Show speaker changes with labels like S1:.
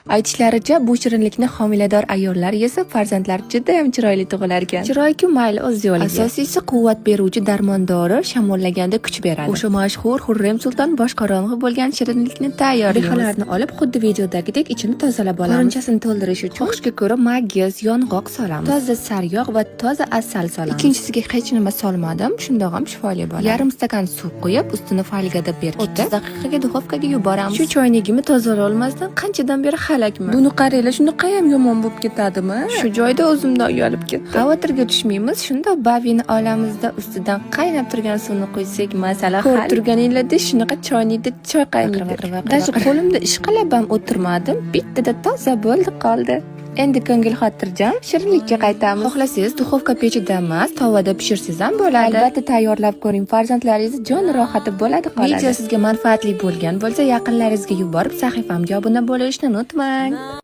S1: Aytishlaricha, bu shirinlikni homilador ayollar yesa, farzandlar juda ham chiroyli tug'ilar ekan. Chiroyku mayli o'z yo'liga. Asosiysi quvvat beruvchi darmondori, shamollaganda kuch beradi. O'sha mashhur Xurrem Sulton boshqarong'i bo'lgan shirinlikni tayyorlaymiz. Behalarni olib, xuddi videodagidek ichini tozalab olamiz. Qorinchasini to'ldirish uchun xohishga ko'ra mag'iz, yong'oq solamiz. Toza sariyog' va toza asal solamiz. Ikkinchisiga hech nima solmadim, shundoq ham shifoli bo'ladi. Yarim stakan suv qo'yib, ustini folgada berkitib, 30 daqiqaga duxovkaga yuboramiz. Shu choynagimni tozalay olmasdan qanchadan beri halakman. Buni qaranglar, shunday ham yomon bo'lib ketadimi? Shu joyda o'zimdan uyalib ketdim. Xavotirga tushmaymiz, shundoq bavini olamizda ustidan qaynab turgan suvni qo'ysak, masala hal. Ko'rib turganinglarda shunaqa choynakda choy qaynaydi. Даже qo'limda ishqalab ham o'tirmadim, bittada toza bo'ldi qoldi. Endi ko'ngil xotirjam shirinlikka qaytamiz. Xohlasangiz duxovka pechida emas, tovada pishirsangiz ham bo'ladi. Albatta tayyorlab ko'ring, farzandlaringiz jon rohati bo'ladi qoladi. Video sizga manfaatli bo'lgan bo'lsa, yaqinlaringizga yuborib, sahifamga obuna bo'lishni unutmang.